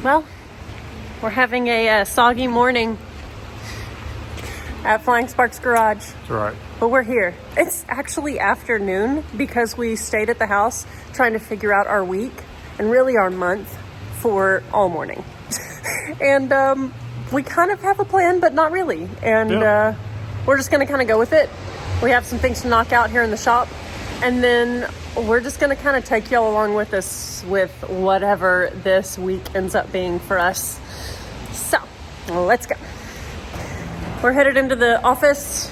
Well, we're having a soggy morning at Flying Sparks Garage. That's right. But we're here. It's actually afternoon because we stayed at the house trying to figure out our week and really our month for all morning. And we kind of have a plan, but not really. And we're just going to kind of go with it. We have some things to knock out here in the shop. And then we're just going to kind of take y'all along with us with whatever this week ends up being for us. So, let's go. We're headed into the office.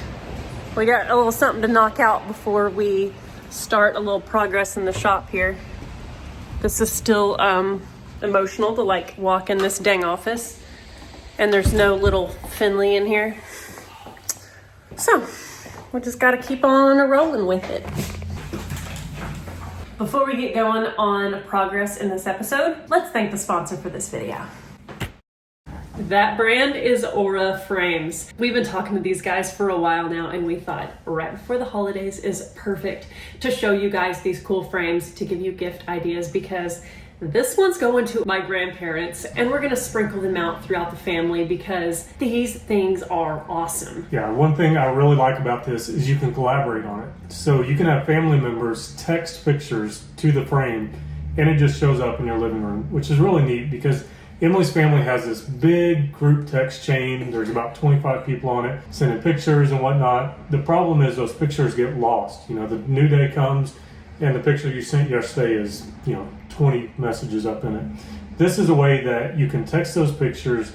We got a little something to knock out before we start a little progress in the shop here. This is still emotional to like walk in this dang office. And there's no little Finley in here. So, we just got to keep on rolling with it. Before we get going on progress in this episode, let's thank the sponsor for this video. That brand is Aura Frames. We've been talking to these guys for a while now, and we thought right before the holidays is perfect to show you guys these cool frames to give you gift ideas, because this one's going to my grandparents and we're gonna sprinkle them out throughout the family because these things are awesome. Yeah, one thing I really like about this is you can collaborate on it. So you can have family members text pictures to the frame and it just shows up in your living room, which is really neat because Emily's family has this big group text chain. There's about 25 people on it, sending pictures and whatnot. The problem is those pictures get lost. You know, the new day comes and the picture you sent yesterday is, 20 messages up in it. This is a way that you can text those pictures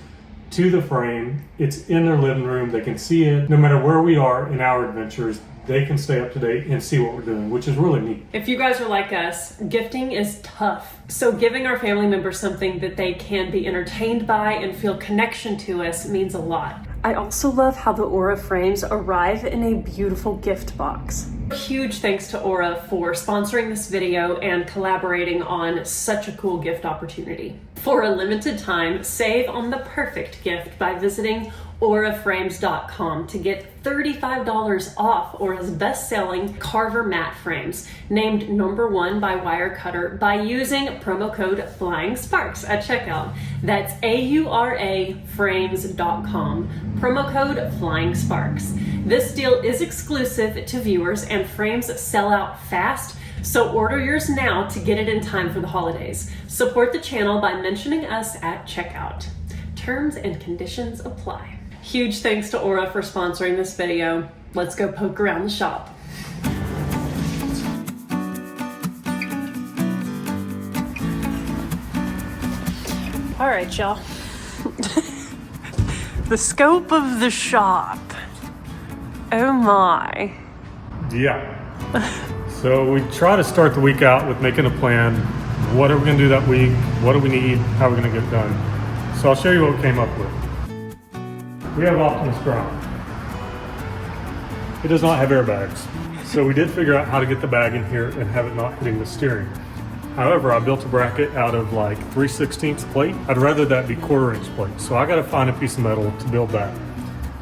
to the frame. It's in their living room. They can see it. No matter where we are in our adventures, they can stay up to date and see what we're doing, which is really neat. If you guys are like us, gifting is tough. So giving our family members something that they can be entertained by and feel connection to us means a lot. I also love how the Aura frames arrive in a beautiful gift box. Huge thanks to Aura for sponsoring this video and collaborating on such a cool gift opportunity. For a limited time, save on the perfect gift by visiting auraframes.com to get $35 off Aura's best-selling Carver matte frames, named #1 by Wirecutter, by using promo code FLYINGSPARKS at checkout. That's auraframes.com, promo code FLYINGSPARKS. This deal is exclusive to viewers and frames sell out fast, so order yours now to get it in time for the holidays. Support the channel by mentioning us at checkout. Terms and conditions apply. Huge thanks to Aura for sponsoring this video. Let's go poke around the shop. All right, y'all. The scope of the shop. Oh my. Yeah. So we try to start the week out with making a plan. What are we going to do that week? What do we need? How are we going to get it done? So I'll show you what we came up with. We have Optimus Prime. It does not have airbags. So we did figure out how to get the bag in here and have it not hitting the steering. However, I built a bracket out of like 3/16 plate. I'd rather that be 1/4 inch plate. So I got to find a piece of metal to build that.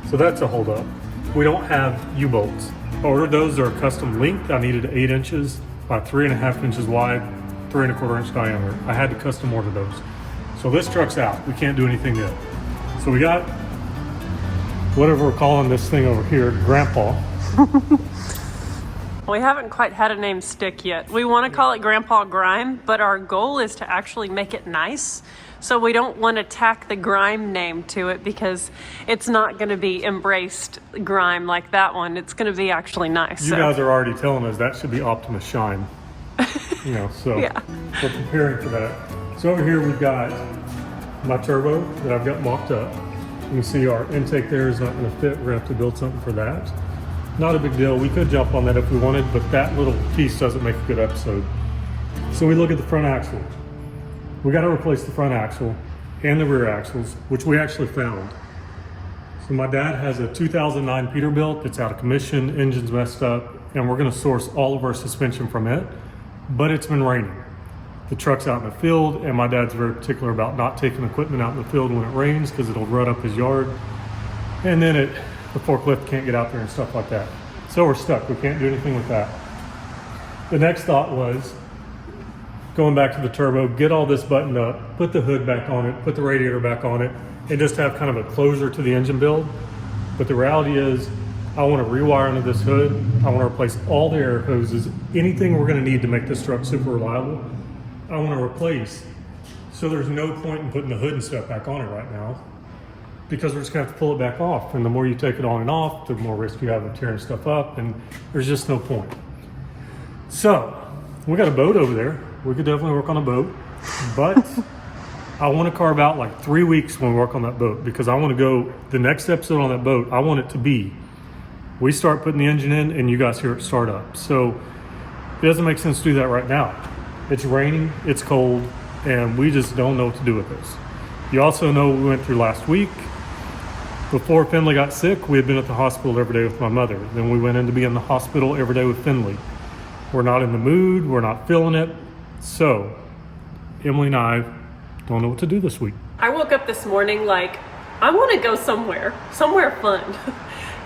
So that's a hold up. We don't have U-bolts. I ordered those. They're custom length. I needed 8 inches by 3.5 inches wide, 3.25 inch diameter. I had to custom order those. So this truck's out. We can't do anything yet. So we got whatever we're calling this thing over here, Grandpa. We haven't quite had a name stick yet. We want to call it Grandpa Grime, but our goal is to actually make it nice. So we don't want to tack the Grime name to it because it's not going to be embraced Grime like that one. It's going to be actually nice. You guys are already telling us that should be Optimus Shine. So yeah. We're preparing for that. So over here we've got my turbo that I've got mocked up. You can see our intake there is not going to fit. We're going to have to build something for that. Not a big deal. We could jump on that if we wanted, but that little piece doesn't make a good episode. So we look at the front axle. We got to replace the front axle and the rear axles, which we actually found. So my dad has a 2009 Peterbilt that's out of commission, engine's messed up, and we're going to source all of our suspension from it, but it's been raining. The truck's out in the field, and my dad's very particular about not taking equipment out in the field when it rains because it'll rut up his yard. And then the forklift can't get out there and stuff like that. So we're stuck. We can't do anything with that. The next thought was, going back to the turbo, get all this buttoned up, put the hood back on it, put the radiator back on it, and just have kind of a closure to the engine build. But the reality is, I want to rewire under this hood. I want to replace all the air hoses, anything we're going to need to make this truck super reliable. I want to replace. So there's no point in putting the hood and stuff back on it right now, because we're just going to have to pull it back off. And the more you take it on and off, the more risk you have of tearing stuff up, and there's just no point. So we got a boat over there. We could definitely work on a boat, but I want to carve out like 3 weeks when we work on that boat, because I want to go, the next episode on that boat, I want it to be, we start putting the engine in and you guys hear it start up. So it doesn't make sense to do that right now. It's raining, it's cold, and we just don't know what to do with this. You also know we went through last week. Before Finley got sick, we had been at the hospital every day with my mother. Then we went in to be in the hospital every day with Finley. We're not in the mood, we're not feeling it. So Emily and I don't know what to do this week. I woke up this morning like, I want to go somewhere fun.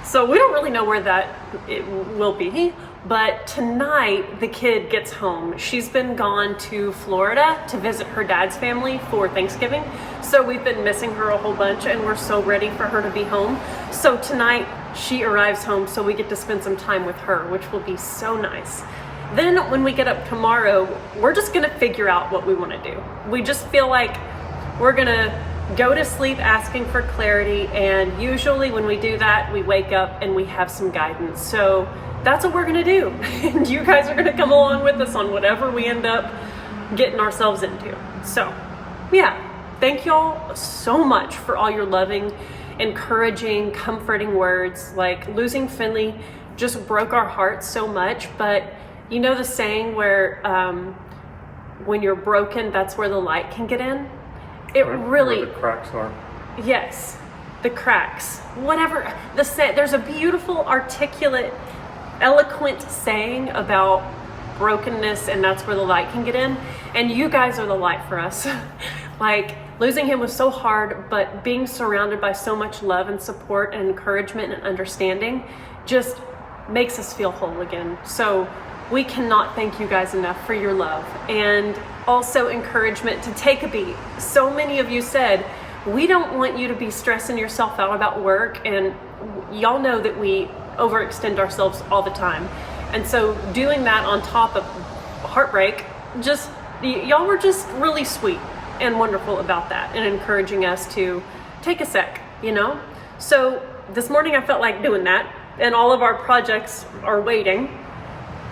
So we don't really know where that it will be, but tonight the kid gets home. She's been gone to Florida to visit her dad's family for Thanksgiving. So we've been missing her a whole bunch, and we're so ready for her to be home. So tonight she arrives home, so we get to spend some time with her, which will be so nice. Then when we get up tomorrow, we're just gonna figure out what we wanna do. We just feel like we're gonna go to sleep asking for clarity, and usually when we do that, we wake up and we have some guidance. So that's what we're gonna do. And you guys are gonna come along with us on whatever we end up getting ourselves into. So yeah, thank y'all so much for all your loving, encouraging, comforting words. Like, losing Finley just broke our hearts so much, but you know the saying where when you're broken, that's where the light can get in? It really, where the cracks are. Yes, the cracks. Whatever. There's a beautiful, articulate, eloquent saying about brokenness, and that's where the light can get in. And you guys are the light for us. Like, losing him was so hard, but being surrounded by so much love and support and encouragement and understanding just makes us feel whole again. So we cannot thank you guys enough for your love, and also encouragement to take a beat. So many of you said, we don't want you to be stressing yourself out about work, and y'all know that we overextend ourselves all the time. And so doing that on top of heartbreak, just, y'all were just really sweet and wonderful about that, and encouraging us to take a sec, you know? So this morning I felt like doing that, and all of our projects are waiting.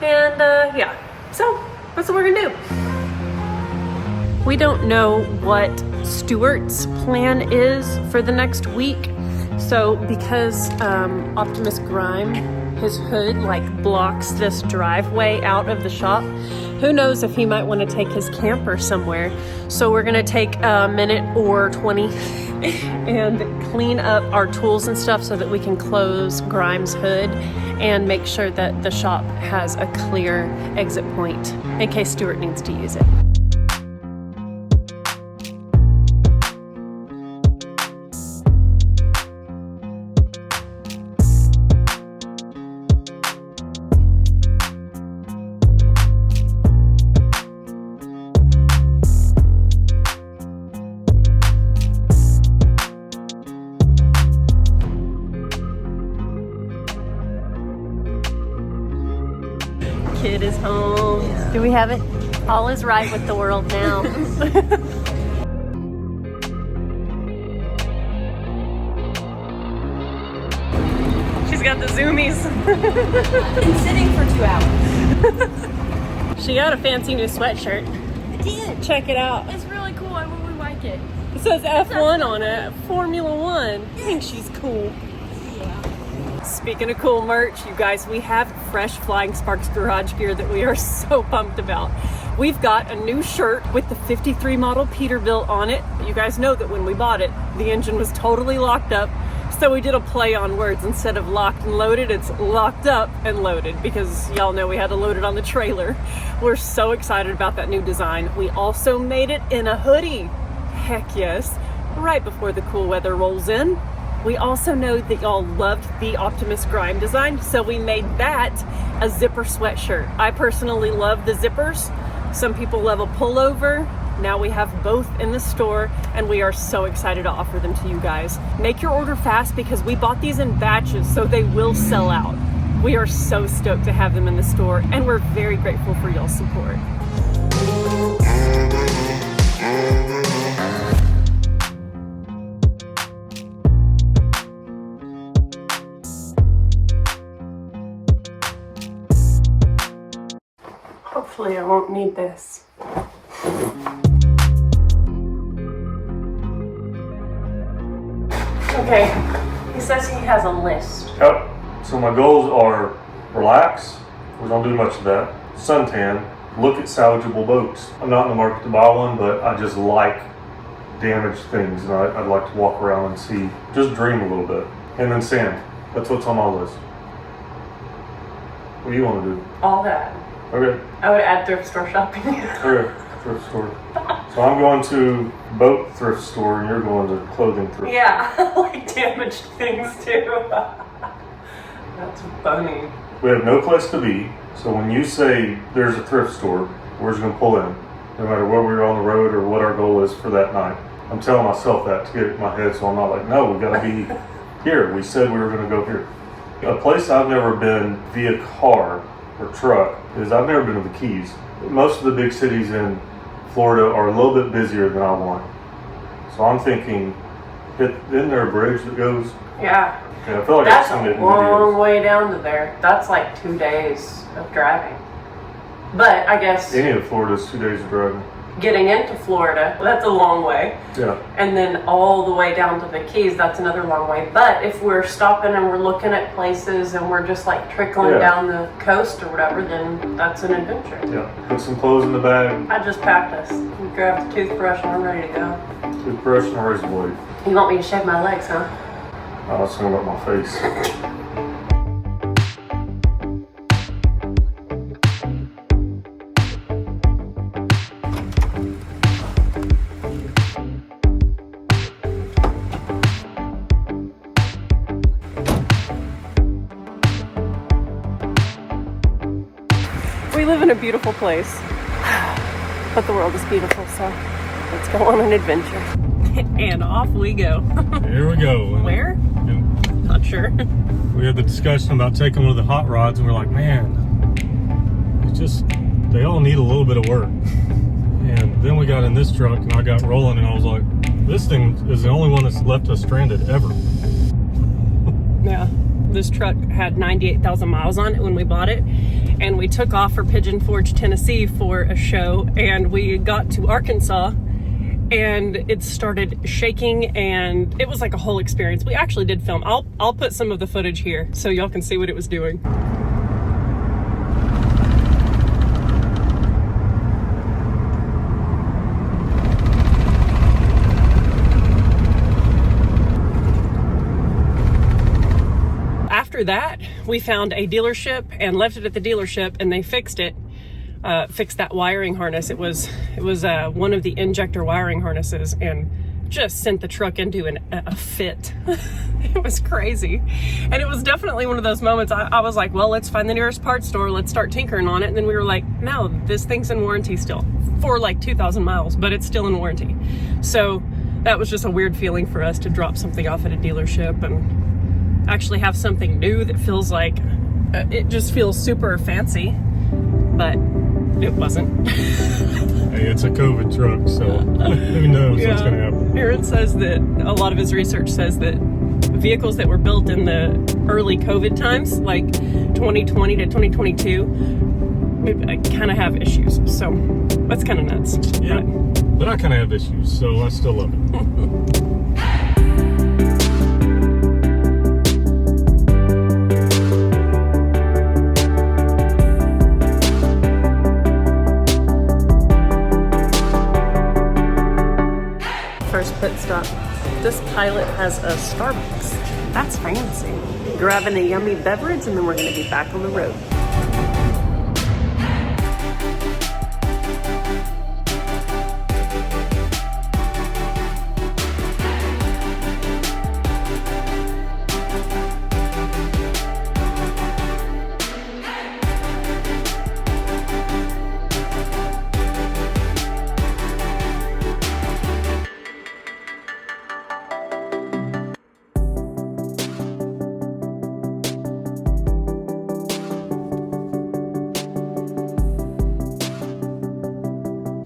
And yeah, so that's what we're gonna do. We don't know what Stuart's plan is for the next week. So because Optimus Grime, his hood like blocks this driveway out of the shop, who knows if he might want to take his camper somewhere. So we're gonna take a minute or 20 and clean up our tools and stuff so that we can close Grime's hood and make sure that the shop has a clear exit point in case Stuart needs to use it. Kid is home. Yeah. Do we have it? All is right with the world now. She's got the zoomies. I've been sitting for 2 hours. She got a fancy new sweatshirt. I did. Check it out. It's really cool. I really like it. It says F1 on it. Formula One. I think she's cool. Speaking of cool merch, you guys, we have fresh Flying Sparks garage gear that we are so pumped about. We've got a new shirt with the 53 model Peterbilt on it. You guys know that when we bought it, the engine was totally locked up. So we did a play on words. Instead of locked and loaded, it's locked up and loaded, because y'all know we had to load it on the trailer. We're so excited about that new design. We also made it in a hoodie. Heck yes. Right before the cool weather rolls in. We also know that y'all loved the Optimus Grime design, so we made that a zipper sweatshirt. I personally love the zippers, Some people love a pullover. Now we have both in the store, and we are so excited to offer them to you guys. Make your order fast because we bought these in batches, so they will sell out. We are so stoked to have them in the store, and we're very grateful for y'all's support. Hopefully I won't need this. Okay, he says he has a list. Yep. So my goals are relax. We don't do much of that. Suntan. Look at salvageable boats. I'm not in the market to buy one, but I just like damaged things, and I'd like to walk around and see, just dream a little bit. And then sand. That's what's on my list. What do you want to do? All that. Okay. I would add thrift store shopping. Okay. Thrift store. So I'm going to boat thrift store, and you're going to clothing thrift store. Yeah, I like damaged things too. That's funny. We have no place to be, so when you say there's a thrift store, we're just going to pull in, no matter where we're on the road or what our goal is for that night. I'm telling myself that to get it in my head, so I'm not like, no, we got to be here. We said we were going to go here. A place I've never been via car or truck is I've never been to the Keys. Most of the big cities in Florida are a little bit busier than I want. So I'm thinking, isn't there a bridge that goes? Yeah. Yeah, I feel like That's I've seen it a in long videos. way down to there. That's like 2 days of driving. But I guess Any of Florida is 2 days of driving. getting into Florida, that's a long way. Yeah. And then all the way down to the Keys, that's another long way. But if we're stopping and we're looking at places and we're just like trickling Yeah. down the coast or whatever, then that's an adventure. Yeah. Put some clothes in the bag, I just packed us. We grabbed the toothbrush and we're ready to go. toothbrush, and a razor blade. You want me to shave my legs, huh? I was thinking about my face. We live in a beautiful place, but the world is beautiful, so let's go on an adventure. And off we go. Here we go. Where? And Not sure. we had the discussion about taking one of the hot rods, and we're like, man, they all need a little bit of work. And then we got in this truck, and I got rolling, and I was like, this thing is the only one that's left us stranded ever. Yeah, this truck had 98,000 miles on it when we bought it, and we took off for Pigeon Forge, Tennessee for a show, and we got to Arkansas, and it started shaking, and it was like a whole experience. We actually did film. I'll put some of the footage here so y'all can see what it was doing. After that, we found a dealership and left it at the dealership, and they fixed it. Fixed that wiring harness. It was one of the injector wiring harnesses, and just sent the truck into a fit. It was crazy. And it was definitely one of those moments I was like, well, let's find the nearest parts store, let's start tinkering on it. And then we were like, no, this thing's in warranty still for like 2,000 miles, but it's still in warranty. So that was just a weird feeling for us to drop something off at a dealership and actually have something new that feels like it just feels super fancy, but it wasn't. Hey, it's a COVID truck, so who knows what's going to happen. Aaron says that a lot of his research says that vehicles that were built in the early COVID times, like 2020 to 2022, kind of have issues. So that's kind of nuts. Yeah, but I kind of have issues, so I still love it. First pit stop. This Pilot has a Starbucks. That's fancy. Grabbing a yummy beverage, and then we're going to be back on the road.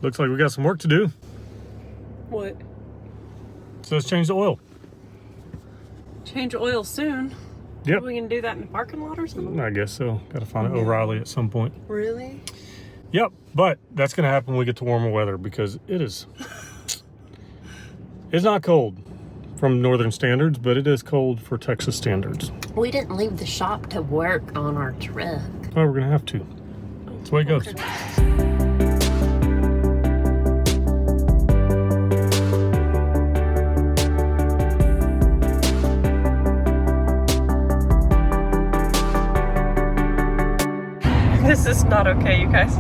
looks like we got some work to do. What? So let's change the oil. Change oil soon. Yep. Are we gonna do that in the parking lot or something? I guess so. Got to find an O'Reilly at some point. Really? Yep, but that's going to happen when we get to warmer weather because it is. It's not cold from northern standards, but it is cold for Texas standards. We didn't leave the shop to work on our truck. Oh, we're going to have to. That's the way it goes. This is not okay, you guys.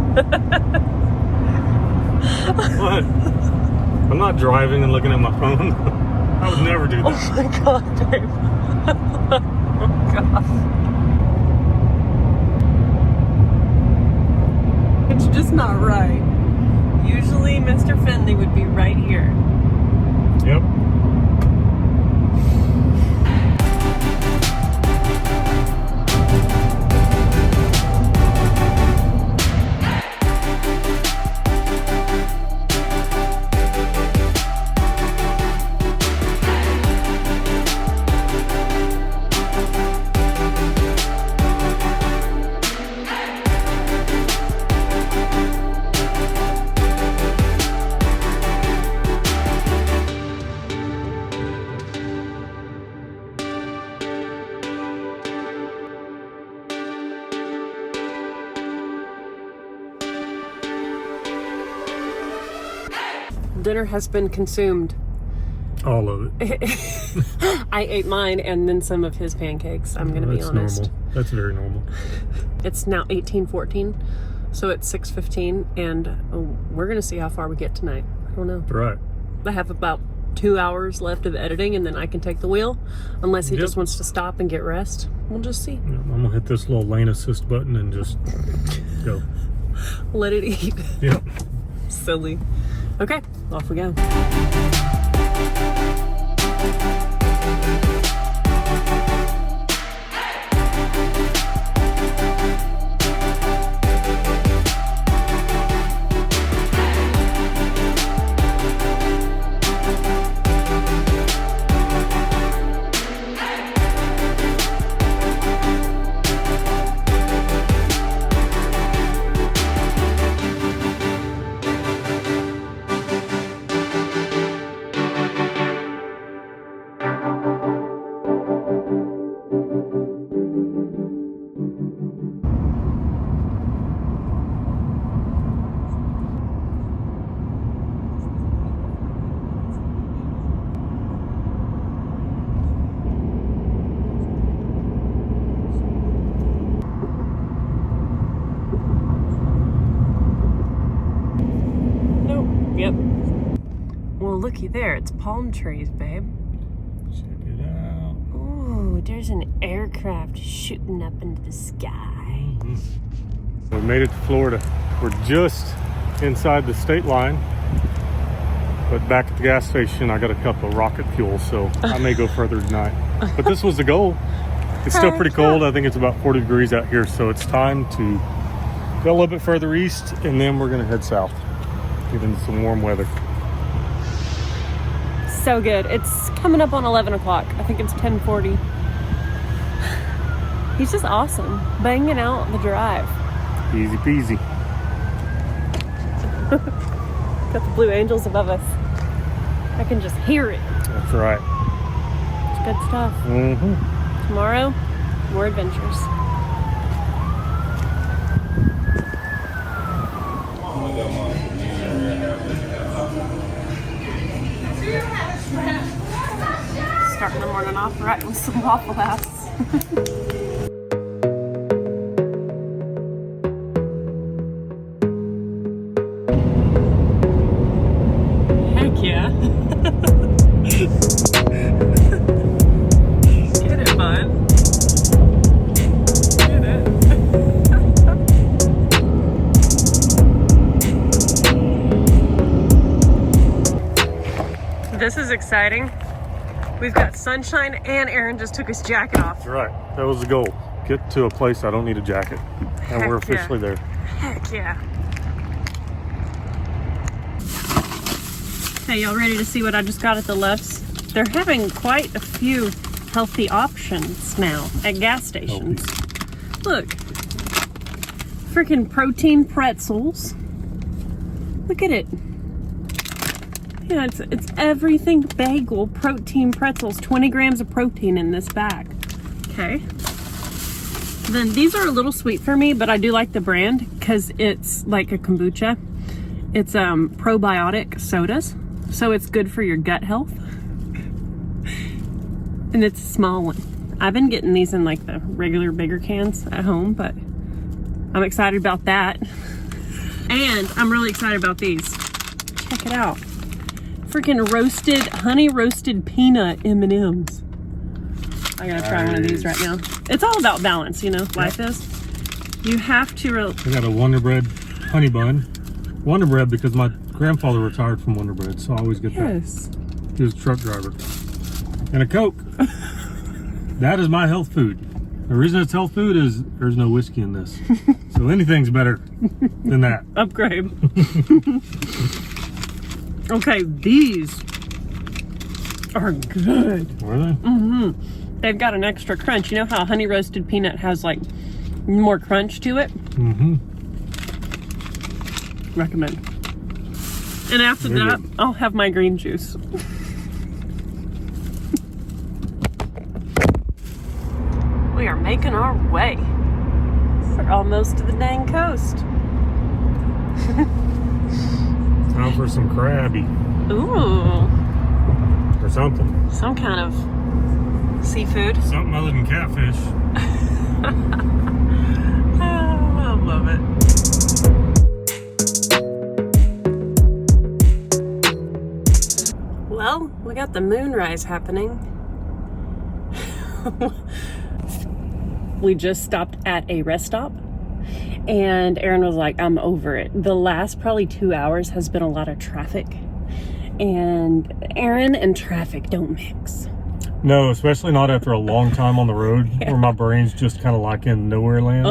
What? I'm not driving and looking at my phone. I would never do that. Oh my god, babe. Oh god. It's just not right. Usually Mr. Finley would be right here. Yep. Dinner has been consumed. All of it. I ate mine and then some of his pancakes, I'm gonna be honest. Normal. That's very normal. It's now 18:14, so it's 6:15, and we're gonna see how far we get tonight. I don't know. Right. I have about 2 hours left of editing, and then I can take the wheel, unless he just wants to stop and get rest. We'll just see. I'm going to hit this little lane assist button and just go. Let it eat. Yep. Silly. Okay, off we go. Yep. Well, looky there. It's palm trees, babe. Check it out. Ooh, there's an aircraft shooting up into the sky. We made it to Florida. We're just inside the state line. But back at the gas station, I got a cup of rocket fuel, so I may go further tonight. But this was the goal. It's still pretty cold. I think it's about 40 degrees out here, so it's time to go a little bit further east, and then we're going to head south. Get into some warm weather. So good. It's coming up on 11 o'clock. I think it's 10:40. He's just awesome. Banging out the drive. Easy peasy. Got the Blue Angels above us. I can just hear it. That's right. It's good stuff. Mm-hmm. Tomorrow, more adventures. Starting the morning off right with some Waffle House. Heck yeah. Get it, bud. Get it. This is exciting. We've got sunshine, and Aaron just took his jacket off. That's right. That was the goal. Get to a place I don't need a jacket. And we're officially there. Heck yeah. Okay, y'all ready to see what I just got at the Love's? They're having quite a few healthy options now at gas stations. Look, freaking protein pretzels. Look at it. Yeah, it's everything bagel protein pretzels. 20 grams of protein in this bag. Okay. Then these are a little sweet for me, but I do like the brand because it's like a kombucha. It's probiotic sodas, so it's good for your gut health. And it's a small one. I've been getting these in like the regular bigger cans at home, but I'm excited about that. And I'm really excited about these. Check it out. Freaking roasted, honey roasted peanut M&Ms. I gotta try one of these right now. It's all about balance, you know, life is. You have to... I got a Wonder Bread honey bun. Wonder Bread because my grandfather retired from Wonder Bread, so I always get that. He was a truck driver. And a Coke. That is my health food. The reason it's health food is there's no whiskey in this. So anything's better than that. Upgrade. Okay, these are good. Are they? Mm-hmm. They've got an extra crunch. You know how honey roasted peanut has like more crunch to it? Mm-hmm. Recommend. And after that, I'll have my green juice. We are making our way. We're almost to the dang coast. Time for some crabby. Ooh. Or something. Some kind of seafood. Something other than catfish. Oh, I love it. Well, we got the moonrise happening. We just stopped at a rest stop, and Aaron was like, I'm over it. The last probably 2 hours has been a lot of traffic, and Aaron and traffic don't mix. No, especially not after a long time on the road where my brain's just kind of like in nowhere land.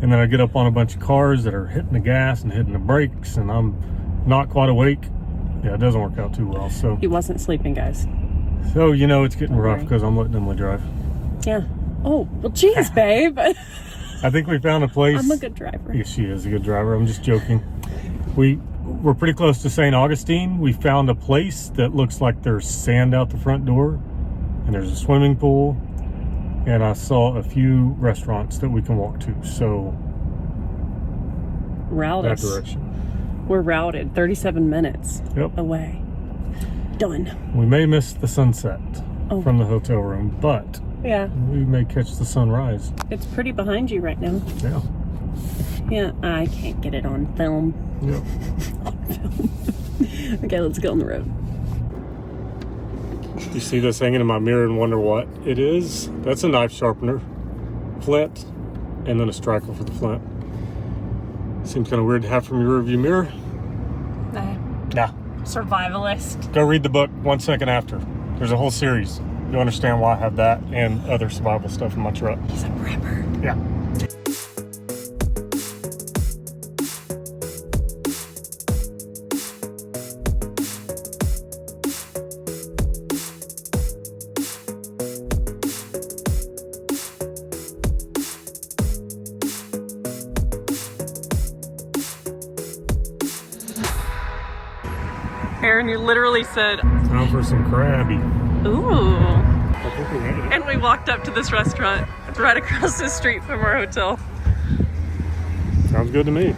And then I get up on a bunch of cars that are hitting the gas and hitting the brakes, and I'm not quite awake. Yeah, it doesn't work out too well. So He wasn't sleeping, guys. So, you know, it's getting rough because I'm letting Emily drive. Yeah. Oh, well, geez, babe. I think we found a place. I'm a good driver. Yeah, she is a good driver. I'm just joking. We're pretty close to St. Augustine. We found a place that looks like there's sand out the front door, and there's a swimming pool, and I saw a few restaurants that we can walk to. So, Route that us. direction. We're routed 37 minutes away. Done. We may miss the sunset from the hotel room, but yeah, we may catch the sunrise. It's pretty behind you right now. Yeah. Yeah, I can't get it on film. Yep. Okay, let's get on the road. You see this hanging in my mirror and wonder what it is? That's a knife sharpener, flint, and then a striker for the flint. Seems kind of weird to have from your rearview mirror. Nah. Survivalist. Go read the book 1 second after. There's a whole series. You'll understand why I have that and other survival stuff in my truck. He's a prepper. Yeah. Aaron, you literally said, Time for some crabby. ooh. I think we made it. And we walked up to this restaurant right across the street from our hotel. Sounds good to me.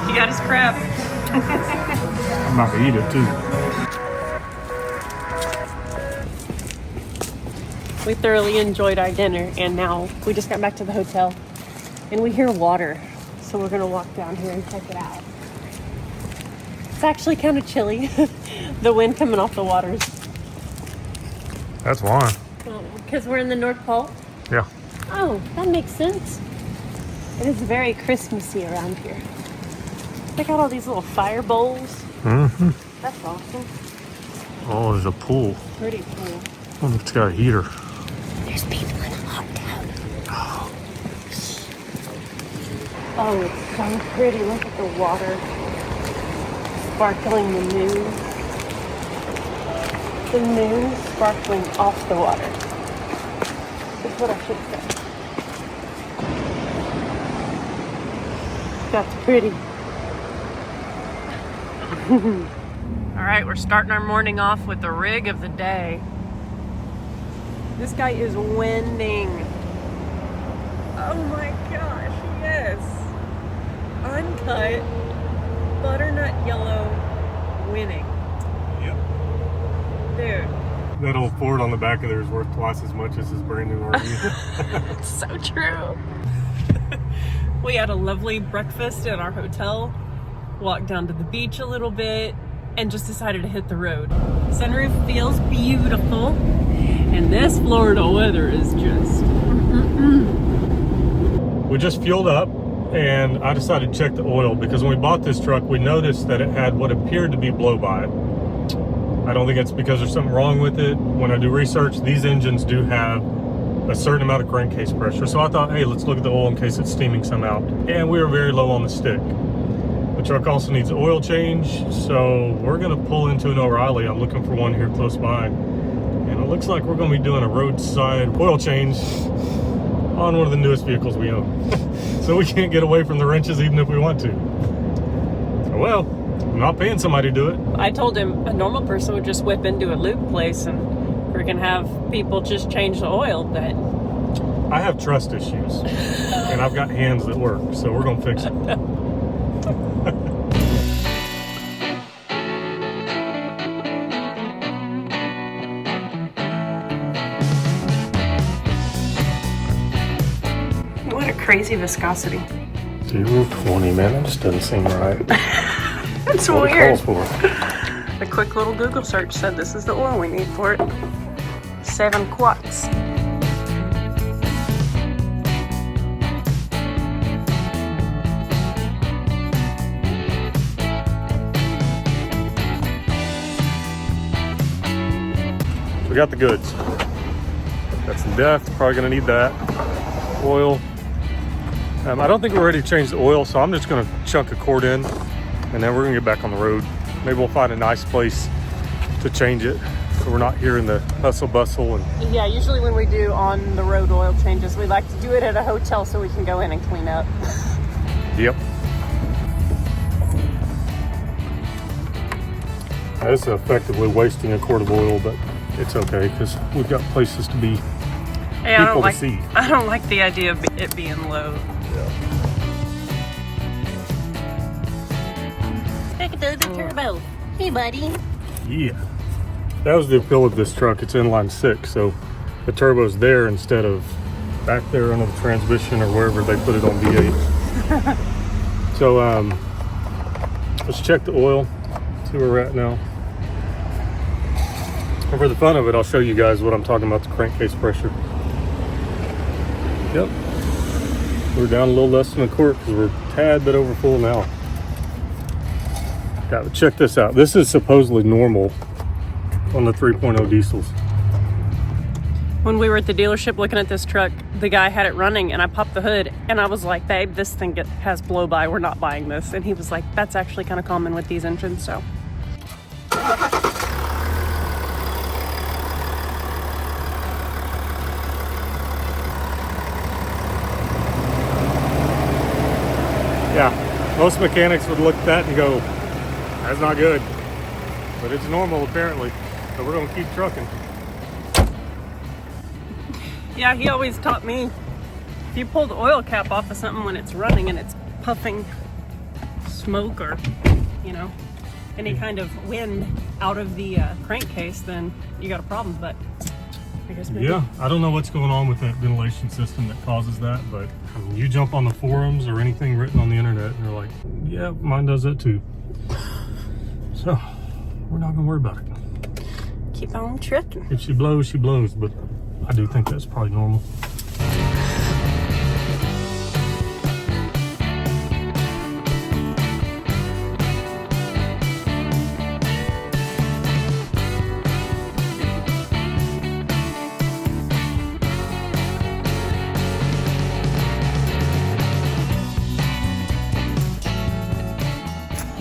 He got his crab. I'm about to eat it too. We thoroughly enjoyed our dinner, and now we just got back to the hotel and we hear water. So we're gonna walk down here and check it out. It's actually kind of chilly. The wind coming off the waters. That's why. Because we're in the North Pole? Yeah. Oh, that makes sense. It is very Christmassy around here. They got all these little fire bowls. Mm-hmm. That's awesome. Oh, there's a pool. Pretty cool. Oh, it's got a heater. There's people in a hot tub. Oh, it's so pretty. Look at the water. Sparkling the moon. The moon sparkling off the water. That's what I should say. That's pretty. All right, we're starting our morning off with the rig of the day. This guy is winning. Oh my gosh, yes. Uncut, butternut yellow, winning. Yep. Dude. That old Ford on the back of there is worth twice as much as his brand new RV. It's so true. We had a lovely breakfast at our hotel, walked down to the beach a little bit, and just decided to hit the road. Sunroof feels beautiful, and this Florida weather is just... We just fueled up, and I decided to check the oil because when we bought this truck, we noticed that it had what appeared to be blow-by. I don't think it's because there's something wrong with it. When I do research, these engines do have a certain amount of crankcase pressure. So I thought, hey, let's look at the oil in case it's steaming some out. And we were very low on the stick. The truck also needs oil change, so we're gonna pull into an O'Reilly. I'm looking for one here close by. And it looks like we're gonna be doing a roadside oil change on one of the newest vehicles we own. So we can't get away from the wrenches even if we want to. So, well, I'm not paying somebody to do it. I told him a normal person would just whip into a lube place and freaking have people just change the oil, but... I have trust issues, and I've got hands that work, so we're gonna fix it. What a crazy viscosity. 0-20, man, that just doesn't seem right. It's what weird. It calls for. A quick little Google search said this is the oil we need for it. 7 quarts. We got the goods. Got some depth, probably gonna need that. Oil. I don't think we're ready to change the oil, so I'm just gonna chunk a cord in and then we're gonna get back on the road. Maybe we'll find a nice place to change it so we're not here in the hustle bustle. And yeah, usually when we do on the road oil changes, we like to do it at a hotel so we can go in and clean up. Yep. That's effectively wasting a quart of oil, but it's okay because we've got places to be. Hey, People to see. I don't like the idea of it being low. Yeah. Back to the turbo. Hey, buddy. Yeah. That was the appeal of this truck. It's inline 6, so the turbo's there instead of back there under the transmission or wherever they put it on V8. So let's check the oil, see where we're at now. And for the fun of it, I'll show you guys what I'm talking about, the crankcase pressure. Yep. We're down a little less than a quart because we're a tad bit over full now. Yeah, but check this out. This is supposedly normal on the 3.0 diesels. When we were at the dealership looking at this truck, the guy had it running and I popped the hood and I was like, babe, this thing has blow by. We're not buying this. And he was like, that's actually kind of common with these engines, so. Yeah, most mechanics would look at that and go, that's not good. But it's normal apparently, so we're gonna keep trucking. Yeah, he always taught me, if you pull the oil cap off of something when it's running and it's puffing smoke or, you know, any kind of wind out of the crankcase, then you got a problem, but I guess maybe. Yeah, I don't know what's going on with that ventilation system that causes that, but I mean, you jump on the forums or anything written on the internet and they're like, yeah, mine does that too. So, we're not gonna worry about it. Keep on trucking. If she blows, she blows, but I do think that's probably normal.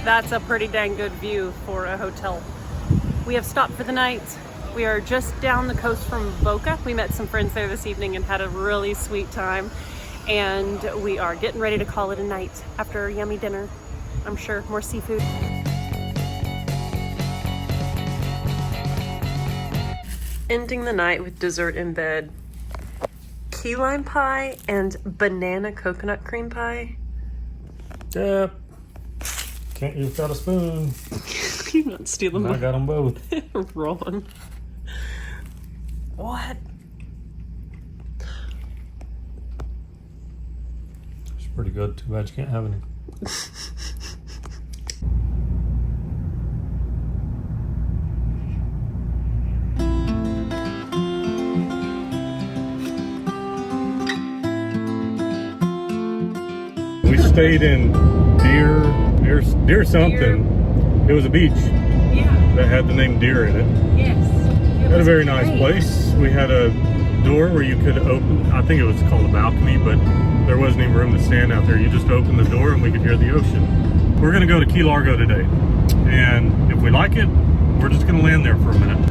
That's a pretty dang good view for a hotel. We have stopped for the night. We are just down the coast from Boca. We met some friends there this evening and had a really sweet time. And we are getting ready to call it a night after a yummy dinner. I'm sure more seafood. Ending the night with dessert in bed. Key lime pie and banana coconut cream pie. Yep. Can't eat without a spoon. You're not stealing I got them both. Wrong. What? It's pretty good. Too bad you can't have any. We stayed in Deer something. It was a beach Yeah. that had the name Deer in it. Yes. Had a very nice place. We had a door where you could open, I think it was called a balcony, but there wasn't even room to stand out there. You just opened the door and we could hear the ocean. We're gonna go to Key Largo today. And if we like it, we're just gonna land there for a minute.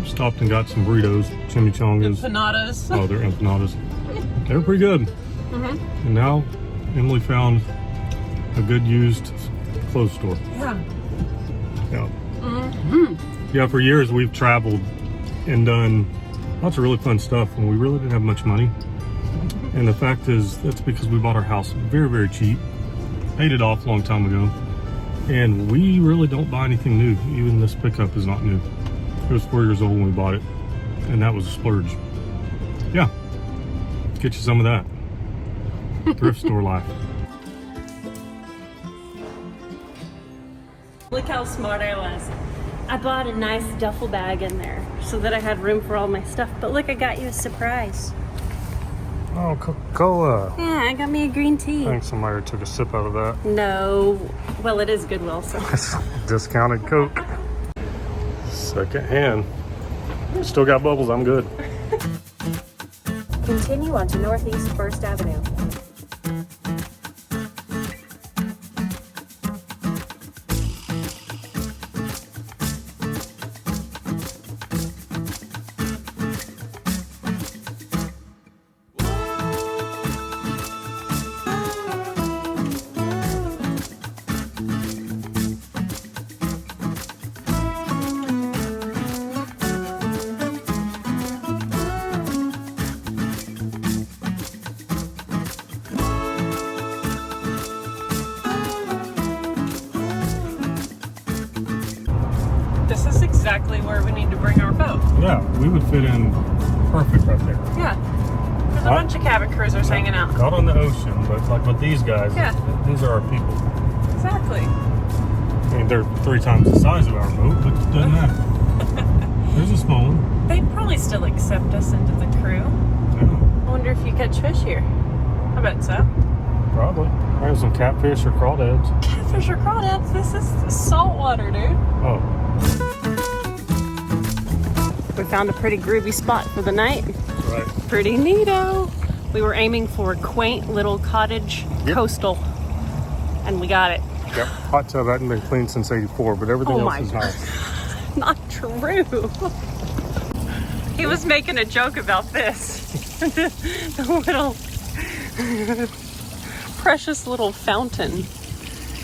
Stopped and got some burritos, chimichangas. Empanadas. Oh, they're empanadas. They're pretty good. And now Emily found a good used clothes store. Yeah. Yeah. Yeah, for years we've traveled and done lots of really fun stuff when we really didn't have much money. And the fact is, that's because we bought our house very, very cheap. Paid it off a long time ago. And we really don't buy anything new. Even this pickup is not new. It was 4 years old when we bought it. And that was a splurge. Yeah. Get you some of that. Thrift store life. Look how smart I was. I bought a nice duffel bag in there so that I had room for all my stuff. But look, I got you a surprise. Oh, Coca-Cola. Yeah, I got me a green tea. I think somebody took a sip out of that. No. Well, it is Goodwill, so. Discounted Coke. Second hand. Still got bubbles, I'm good. Continue on to Northeast 1st Avenue. This is exactly where we need to bring our boat. Yeah, we would fit in perfect right there. Yeah. There's a bunch of cabin cruisers hanging out. Not on the ocean, but like with these guys, Yeah. these are our people. Exactly. I mean, they're 3 times the size of our boat, but it doesn't matter. There's a small one. They'd probably still accept us into the crew. Yeah, I wonder if you catch fish here. I bet so. probably. There's some catfish or crawdads. Catfish or crawdads? This is saltwater, dude. Oh, We found a pretty groovy spot for the night. that's right. Pretty neato. We were aiming for a quaint little cottage coastal, and we got it. Yep. Hot tub hadn't been cleaned since '84, but everything Oh else my is nice. Not true. He was making a joke about this. The little precious little fountain.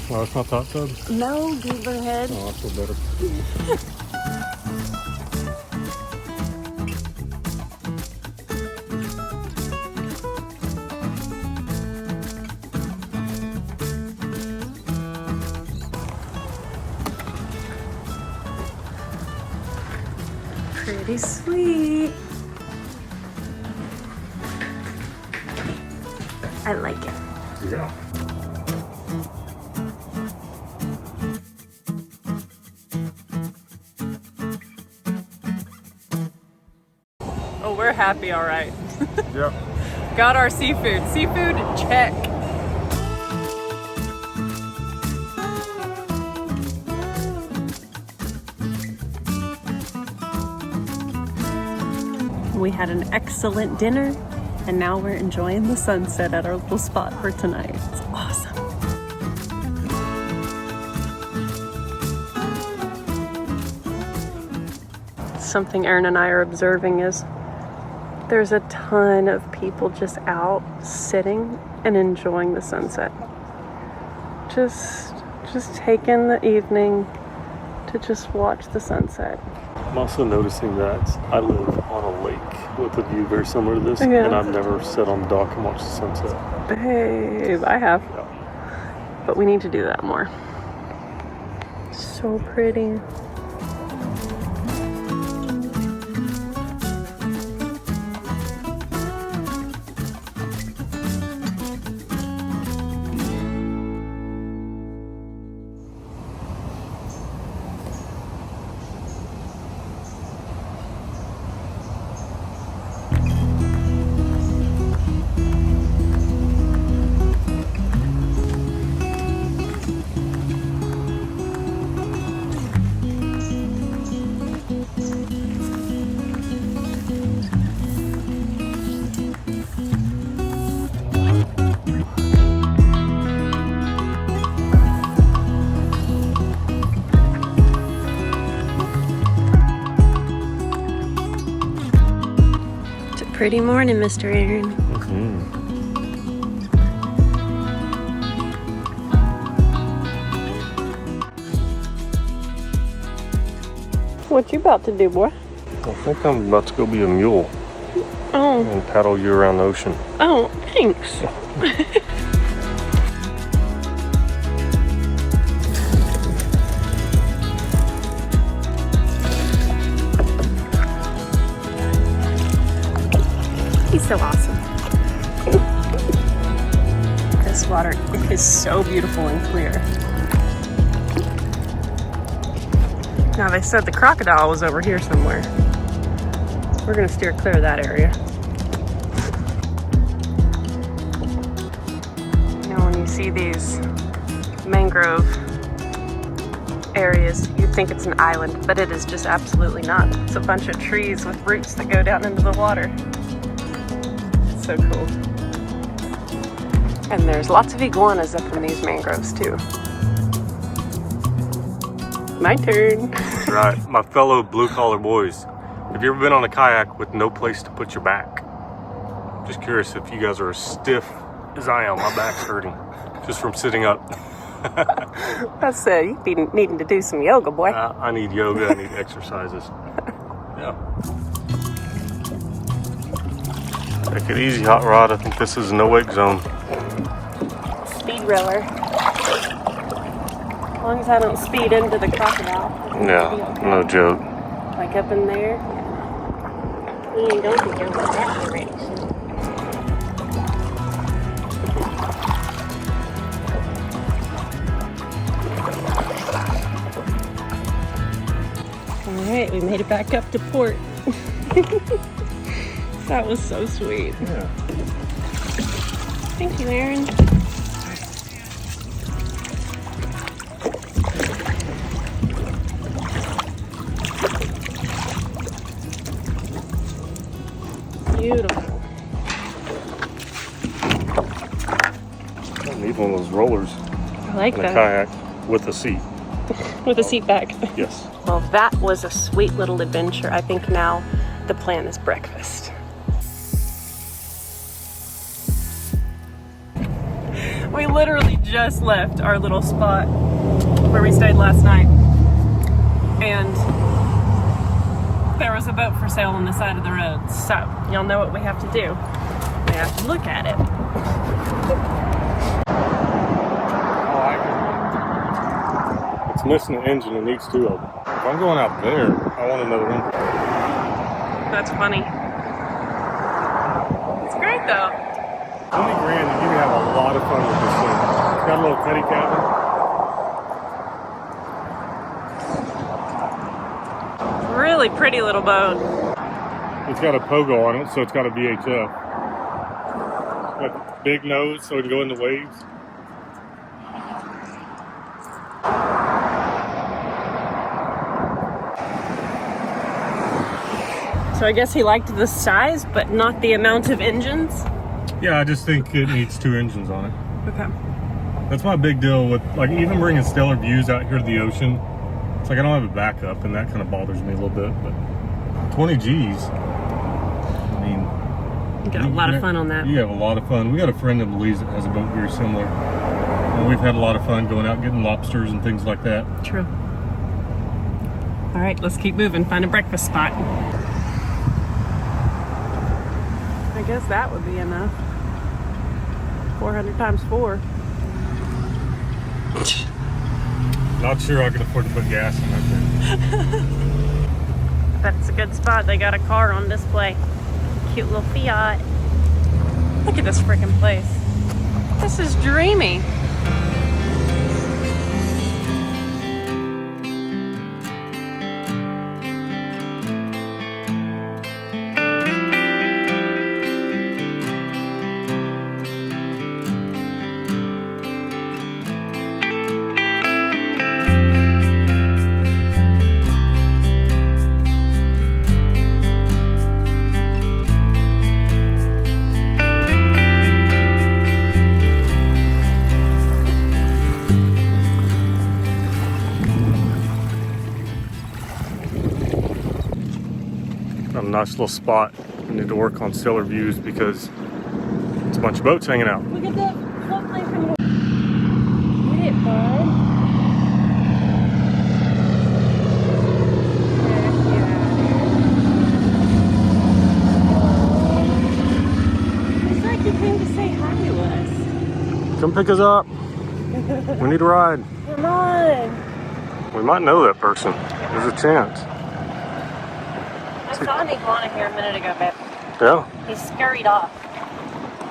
Well, it's not the hot tub. No, Gooberhead. Oh, I feel better. Pretty sweet. I like it. Yeah. Oh, we're happy, all right. Yep. Got our seafood. Seafood, check. We had an excellent dinner. And now we're enjoying the sunset at our little spot for tonight. It's awesome. Something Aaron and I are observing is there's a ton of people just out sitting and enjoying the sunset. Just taking the evening to just watch the sunset. I'm also noticing that I live on a lake with a view very similar to this, Yeah. and I've never sat on the dock and watched the sunset. Babe, I have. Yeah. But we need to do that more. So pretty. Pretty morning, Mr. Aaron. What you about to do, boy? I think I'm about to go be a mule Oh, and paddle you around the ocean. oh, thanks. He's so awesome. This water is so beautiful and clear. Now they said the crocodile was over here somewhere. We're gonna steer clear of that area. You know, when you see these mangrove areas, you think it's an island, but it is just absolutely not. It's a bunch of trees with roots that go down into the water. So cool. And there's lots of iguanas up in these mangroves too. My turn. Right, my fellow blue-collar boys. Have you ever been on a kayak with no place to put your back? Just curious if you guys are as stiff as I am. My back's hurting just from sitting up. I said, you be needing to do some yoga, boy. I need yoga, I need exercises. Yeah. Take it easy, hot rod. I think this is a no-wake zone. Speed roller. As long as I don't speed into the crocodile. Yeah, Okay. no joke. Like up in there. We ain't going to go in that direction. Alright, we made it back up to port. That was so sweet. Yeah. Thank you, Aaron. Beautiful. I need one of those rollers I like in a that. kayak with a seat. With a seat back. Yes. Well, that was a sweet little adventure. I think now the plan is breakfast. We literally just left our little spot where we stayed last night. And there was a boat for sale on the side of the road. So, y'all know what we have to do. We have to look at it. It's missing an engine. It needs two of them. If I'm going out there, I want another one. That's funny. It's great though. $20,000 and you can have a lot of fun with this thing. It's got a little petty cabin. Really pretty little boat. It's got a pogo on it, so it's got a VHF. It's got a big nose, so it can go in the waves. So So I guess he liked the size, but not the amount of engines. Yeah, I just think it needs 2 engines on it. Okay. That's my big deal with, like, even bringing stellar views out here to the ocean. It's like I don't have a backup, and that kind of bothers me a little bit. But 20 G's, I mean, You get a lot of fun on that. You have a lot of fun. We got a friend in Belize that has a boat very similar. And we've had a lot of fun going out getting lobsters and things like that. True. All right, let's keep moving. Find a breakfast spot. I guess that would be enough. 400 times 4. Not sure I can afford to put gas in that thing. That's a good spot. They got a car on display. Cute little Fiat. Look at this freaking place. This is dreamy. A nice little spot. I need to work on stellar views because it's a bunch of boats hanging out. Look at that floodplain from here. Get it, bud. It's like you came to say hi to us. Come pick us up. We need a ride. Come on. We might know that person. There's a chance. I saw an iguana here a minute ago, babe. Yeah? He scurried off.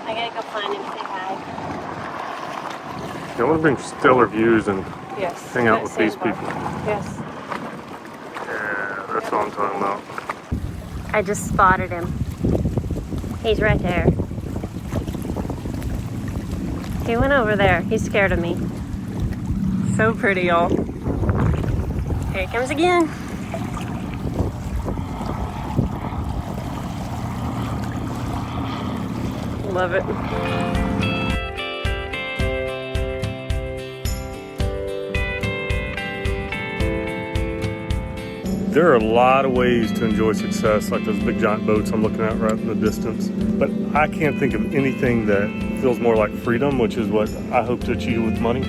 I gotta go find him and say hi. I want to bring stellar views and Yes. hang out that with these sandbar. people. Yes. Yeah, that's what I'm talking about. I just spotted him. He's right there. He went over there. He's scared of me. So pretty, y'all. Here he comes again. Love it. There are a lot of ways to enjoy success, like those big giant boats I'm looking at right in the distance. But I can't think of anything that feels more like freedom, which is what I hope to achieve with money,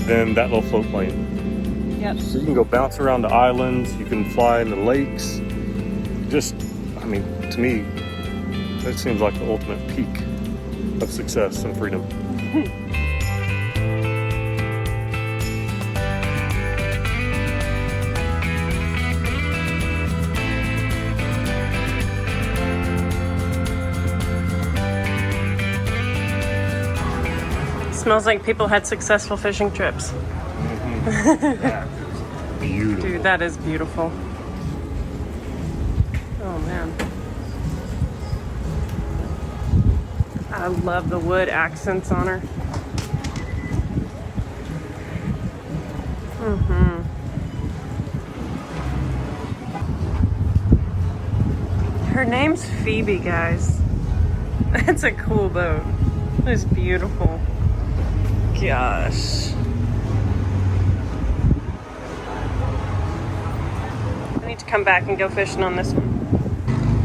than that little float plane. Yep. So you can go bounce around the islands, you can fly into lakes. Just, I mean, to me, that seems like the ultimate peak of success and freedom. Smells like people had successful fishing trips. That is beautiful. Dude, that is beautiful. Oh man. I love the wood accents on her. Her name's Phoebe, guys. That's a cool boat. It's beautiful. Gosh. I need to come back and go fishing on this one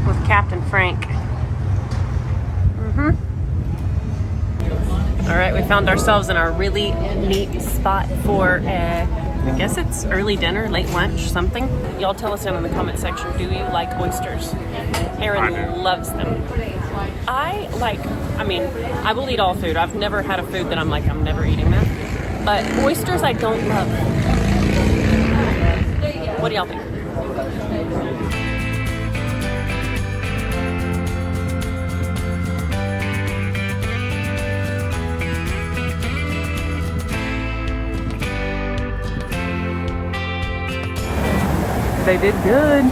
with Captain Frank. All right, we found ourselves in our really neat spot for, I guess it's early dinner, late lunch, something. Y'all tell us down in the comment section, do you like oysters? Aaron loves them. I will eat all food. I've never had a food that I'm like, I'm never eating that. But oysters I don't love. What do y'all think? They did good.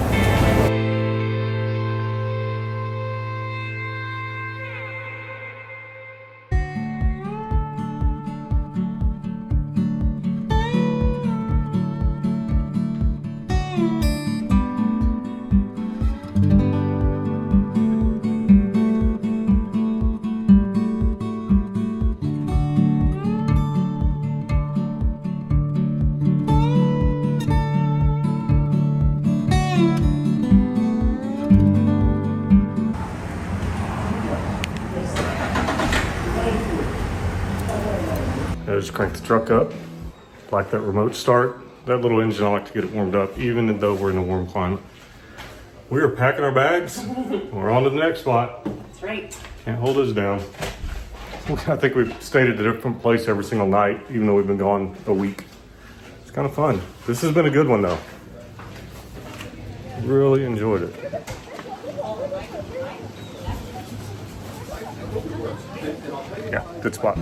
I just crank the truck up, like that remote start. That little engine, I like to get it warmed up, even though we're in a warm climate. We are packing our bags. We're on to the next spot. That's right. Can't hold us down. I think we've stayed at a different place every single night, even though we've been gone a week. It's kind of fun. This has been a good one though. Really enjoyed it. Yeah, good spot.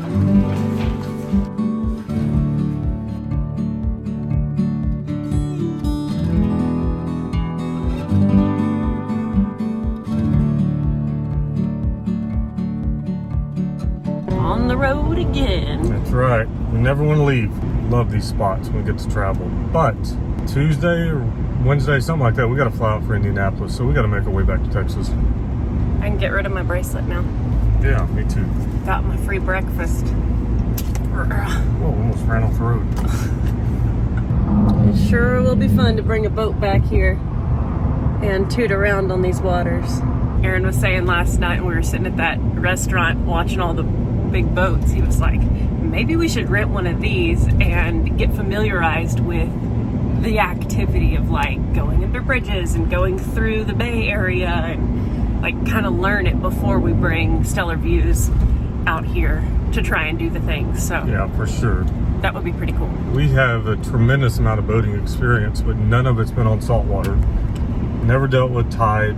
On the road again. That's right. We never want to leave. Love these spots when we get to travel. But Tuesday or Wednesday, something like that, we got to fly out for Indianapolis. So we got to make our way back to Texas. I can get rid of my bracelet now. Yeah, me too. Got my free breakfast. Whoa, almost ran off the road. It sure will be fun to bring a boat back here and toot around on these waters. Aaron was saying last night when we were sitting at that restaurant watching all the big boats, he was like, maybe we should rent one of these and get familiarized with the activity of like going under bridges and going through the Bay Area and like kind of learn it before we bring Stellar Views out here to try and do the things. So Yeah, for sure. that would be pretty cool. We have a tremendous amount of boating experience, but none of it's been on saltwater. Never dealt with tide,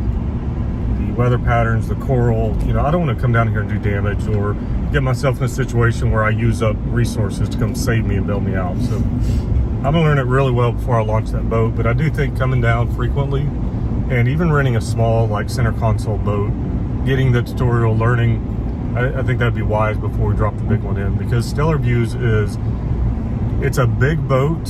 the weather patterns, the coral. You know, I don't want to come down here and do damage or get myself in a situation where I use up resources to come save me and bail me out. So I'm gonna learn it really well before I launch that boat. But I do think coming down frequently and even renting a small like center console boat, getting the tutorial, learning, I think that'd be wise before we drop the big one in, because Stellar Views it's a big boat,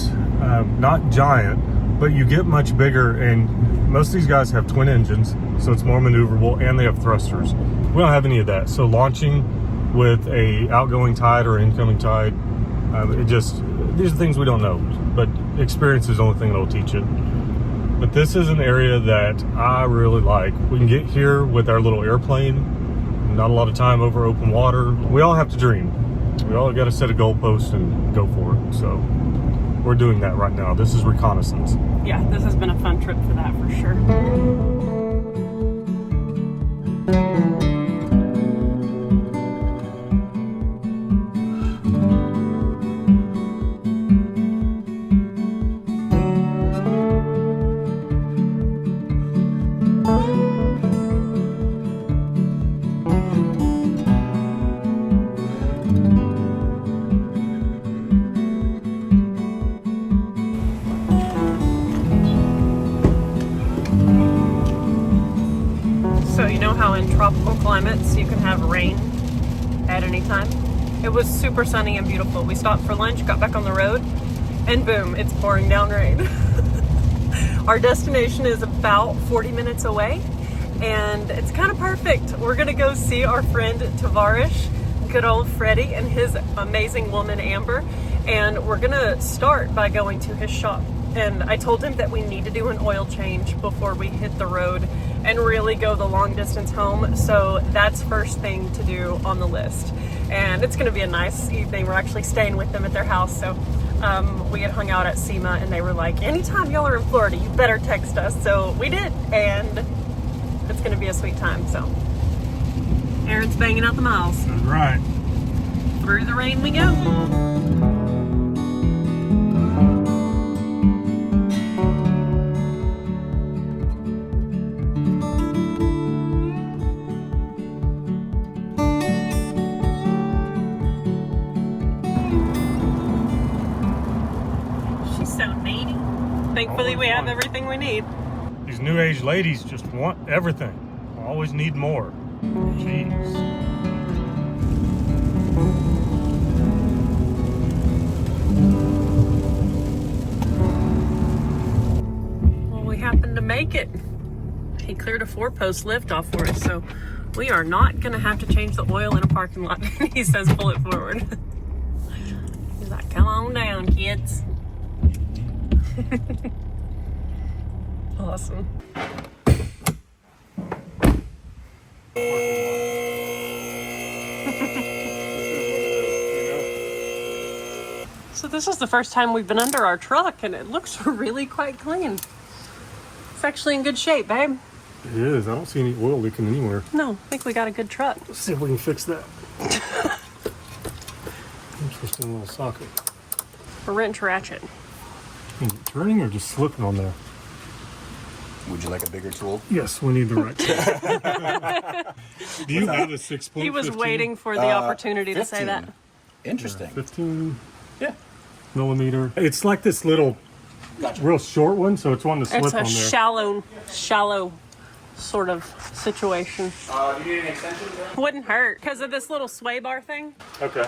not giant, but you get much bigger, and most of these guys have twin engines, so it's more maneuverable, and they have thrusters. We don't have any of that, so launching with a outgoing tide or incoming tide, these are things we don't know, but experience is the only thing that'll teach it. But this is an area that I really like. We can get here with our little airplane, not a lot of time over open water. We all have to dream. We all got to set a goalpost and go for it. So we're doing that right now. This is reconnaissance. Yeah, this has been a fun trip for that for sure. So you know how in tropical climates you can have rain at any time? It was super sunny and beautiful. We stopped for lunch, got back on the road, and boom, it's pouring down rain. Our destination is about 40 minutes away, and it's kind of perfect. We're gonna go see our friend Tavarish, good old Freddie, and his amazing woman Amber, and we're gonna start by going to his shop. And I told him that we need to do an oil change before we hit the road and really go the long distance home. So that's first thing to do on the list. And it's gonna be a nice evening. We're actually staying with them at their house. So we had hung out at SEMA, and they were like, anytime y'all are in Florida, you better text us. So we did, and it's gonna be a sweet time. So Aaron's banging out the miles. That's right. Through the rain we go. Thankfully, we have everything we need. These new age ladies just want everything. Always need more. Jeez. Well, we happened to make it. He cleared a 4-post lift off for us, so we are not going to have to change the oil in a parking lot. He says, pull it forward. He's like, come on down, kids. Awesome. So this is the first time we've been under our truck, and it looks really quite clean. It's actually in good shape, babe. It is. I don't see any oil leaking anywhere. No, I think we got a good truck. Let's see if we can fix that. Interesting little socket. A wrench ratchet. Is it turning or just slipping on there? Would you like a bigger tool? Yes, we need the right tool. Do you have a 6.15? He was waiting for the opportunity to say 15. that. Interesting. 15 Yeah. millimeter. It's like this little, real short one, so it's one to slip It's a on there. shallow sort of situation. Do you need an extension? Wouldn't hurt because of this little sway bar thing. Okay.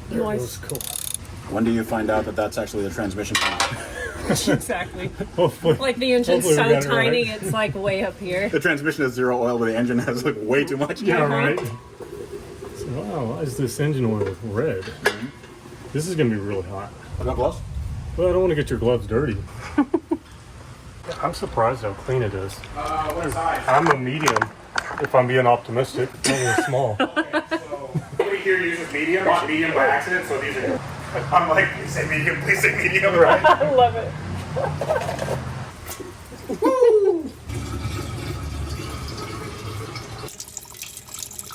There it Nice. goes. Cool. When do you find out that that's actually the transmission panel? Exactly. Hopefully. Like the engine's Hopefully we so got it right. tiny, it's like way up here. The transmission has 0 oil, but the engine has like way too much. Yeah, right. So, wow, why is this engine oil red? This is going to be really hot. I got gloves? Well, I don't want to get your gloves dirty. I'm surprised how clean it is. What size? I'm a medium, if I'm being optimistic. Only a small. Everybody here uses medium, bought medium by accident, so these are. I'm like, please say medium, right? I love it.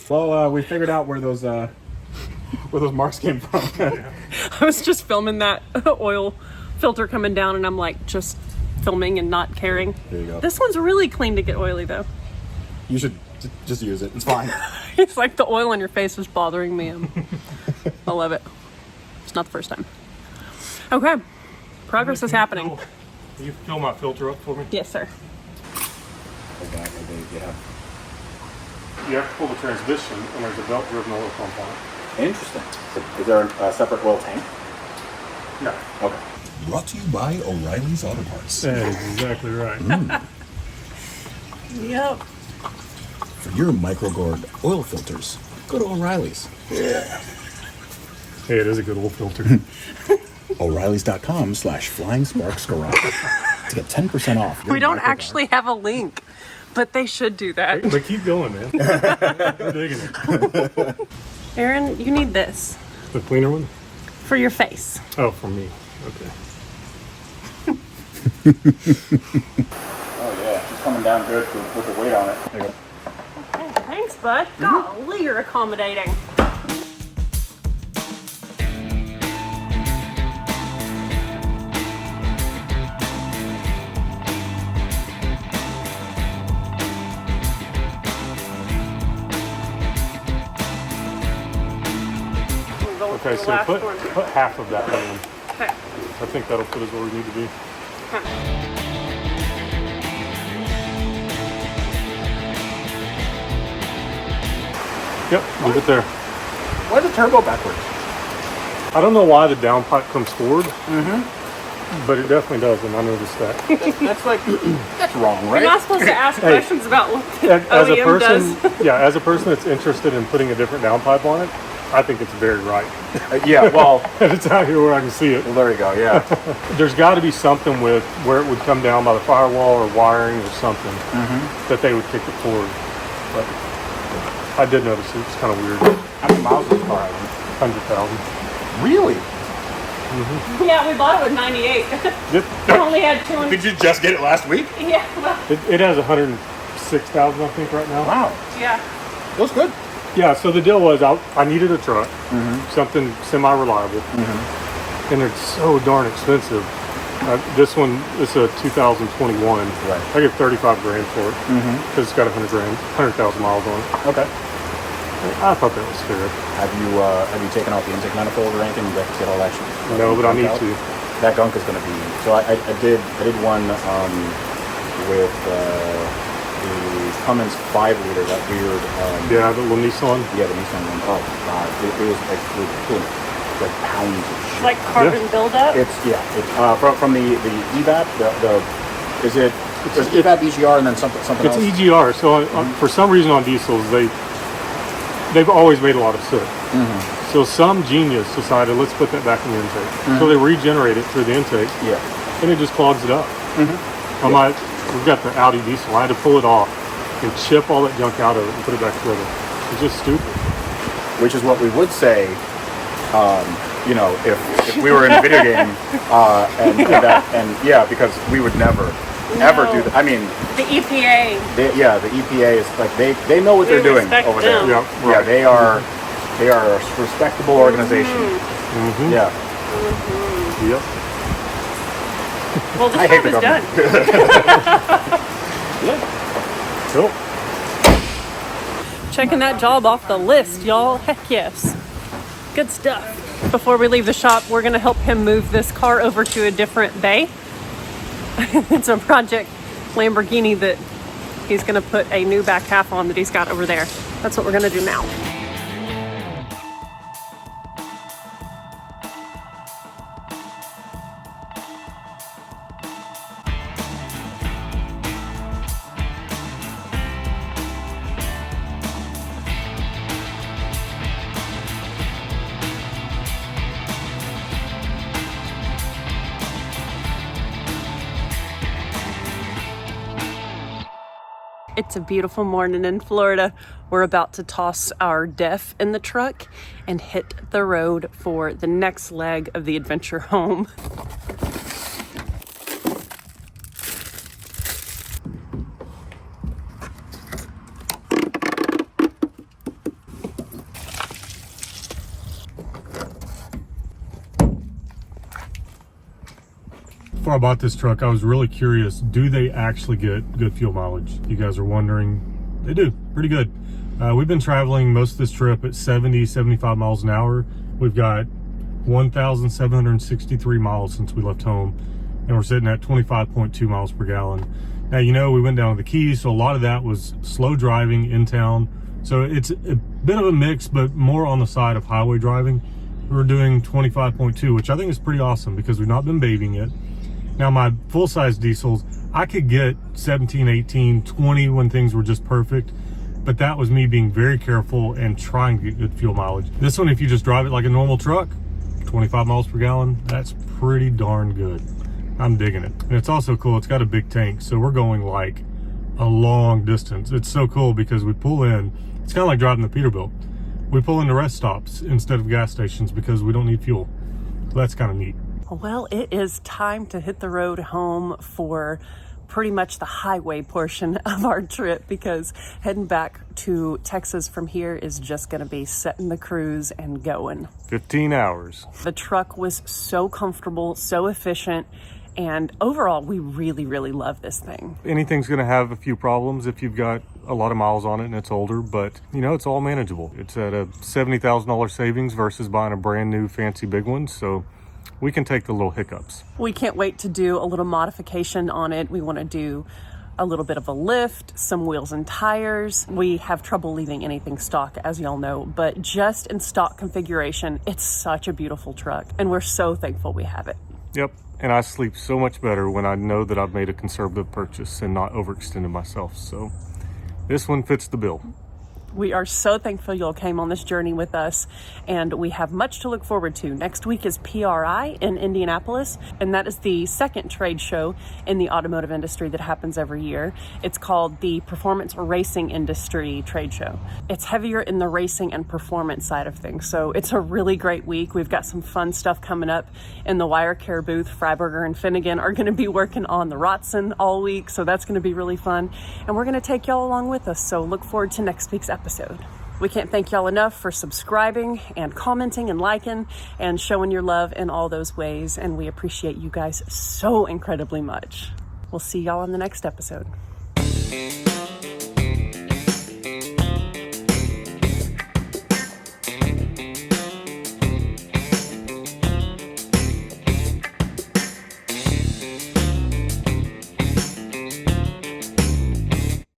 Well, we figured out where those marks came from. I was just filming that oil filter coming down, and I'm like just filming and not caring. There you go. This one's really clean to get oily though. You should just use it. It's fine. It's like the oil on your face is bothering me. I love it. It's not the first time. Okay, progress is happening. Can you fill my filter up for me? Yes, sir. Yeah. You have to pull the transmission, and there's a belt-driven oil pump on it. Interesting. Is there a separate oil tank? No. Okay. Brought to you by O'Reilly's Auto Parts. That is exactly right. Yep. For your micro-gourd oil filters, go to O'Reilly's. Hey, it is a good oil filter. O'Reilly's.com/Flying Sparks Garage to get 10% off. your We don't micro-gourd. actually have a link, but they should do that. But keep going, man. We're digging it. Aaron, you need this The cleaner one? for your face. Oh, for me. Okay. Oh yeah, she's coming down good with the weight on it. There you go. Hey, thanks, bud. Golly, you're accommodating. Okay, so put half of that in. Okay. I think that'll put us where we need to be. Yep, leave it there. Why is the turbo backwards? I don't know why the downpipe comes forward, but it definitely does, and I noticed that. That's wrong, You're right? not supposed to ask questions about what the As a OEM person, does. yeah, as a person that's interested in putting a different downpipe on it, I think it's very right. Yeah, well, It's out here where I can see it. there you go, yeah. There's got to be something with where it would come down by the firewall or wiring or something that they would kick it forward. But I did notice it. It's kind of weird. How many miles does the car have? 100,000. Really? Yeah, we bought it with 98. We only had 200. Did you just get it last week? Yeah, well, It has 106,000, I think, right now. Wow. yeah. Feels good. Yeah, so the deal was I needed a truck, something semi-reliable, and it's so darn expensive. This is a 2021. Right. I get 35 grand for it because it's got 100,000 miles on it. Okay. I thought that was fair. Have you taken out the intake manifold or anything? You get all that shit? No, but I need out? to. That gunk is going to be. So I did one with the Cummins 5-liter. That weird. Yeah, the little Nissan. Yeah, the Nissan one. Oh god, it was like pounds of shit. Like carbon buildup. It's from the EVAP. Is it? There's EVAP, EGR, and then something It's else. EGR. So for some reason on diesels, they've always made a lot of soot. So some genius decided, let's put that back in the intake. So they regenerate it through the intake, Yeah. and it just clogs it up. We've got the Audi diesel. I had to pull it off and chip all that junk out of it and put it back together. It's just stupid. which is what we would say, you know, if we were in a video game, because we would never ever do that. I mean, The EPA. the EPA is like they know what they're doing respect over them. there. Yeah, right. They are a respectable organization. Mm-hmm. Yeah. Yep. Well, the I hate job the is done. Cool. Checking that job off the list, y'all. Heck yes. Good stuff. Before we leave the shop, we're going to help him move this car over to a different bay. It's a Project Lamborghini that he's going to put a new back half on that he's got over there. That's what we're going to do now. It's a beautiful morning in Florida. We're about to toss our DEF in the truck and hit the road for the next leg of the adventure home. Before I bought this truck, I was really curious, do they actually get good fuel mileage? You guys are wondering. They do, pretty good. We've been traveling most of this trip at 70, 75 miles an hour. We've got 1,763 miles since we left home, and we're sitting at 25.2 miles per gallon. Now, you know, we went down to the Keys, so a lot of that was slow driving in town. So it's a bit of a mix, but more on the side of highway driving. We're doing 25.2, which I think is pretty awesome because we've not been babying it. Now, my full-size diesels, I could get 17, 18, 20 when things were just perfect, but that was me being very careful and trying to get good fuel mileage. This one, if you just drive it like a normal truck, 25 miles per gallon, that's pretty darn good. I'm digging it. And it's also cool, it's got a big tank, so we're going like a long distance. It's so cool because we pull in, it's kind of like driving the Peterbilt. We pull into rest stops instead of gas stations because we don't need fuel. So that's kind of neat. Well, it is time to hit the road home for pretty much the highway portion of our trip because heading back to Texas from here is just going to be setting the cruise and going. 15 hours. The truck was so comfortable, so efficient, and overall, we really, really love this thing. Anything's going to have a few problems if you've got a lot of miles on it and it's older, but you know, it's all manageable. It's at a $70,000 savings versus buying a brand new fancy big one, so we can take the little hiccups. We can't wait to do a little modification on it. We want to do a little bit of a lift, some wheels and tires. We have trouble leaving anything stock, as y'all know, but just in stock configuration, it's such a beautiful truck, and we're so thankful we have it. Yep, and I sleep so much better when I know that I've made a conservative purchase and not overextended myself, so this one fits the bill. We are so thankful y'all came on this journey with us, and we have much to look forward to. Next week is PRI in Indianapolis, and that is the second trade show in the automotive industry that happens every year. It's called the Performance Racing Industry Trade Show. It's heavier in the racing and performance side of things, so it's a really great week. We've got some fun stuff coming up in the Wire Care booth. Freiberger and Finnegan are going to be working on the Rotson all week, so that's going to be really fun, and we're going to take y'all along with us, so look forward to next week's episode. We can't thank y'all enough for subscribing and commenting and liking and showing your love in all those ways, and we appreciate you guys so incredibly much. We'll see y'all in the next episode.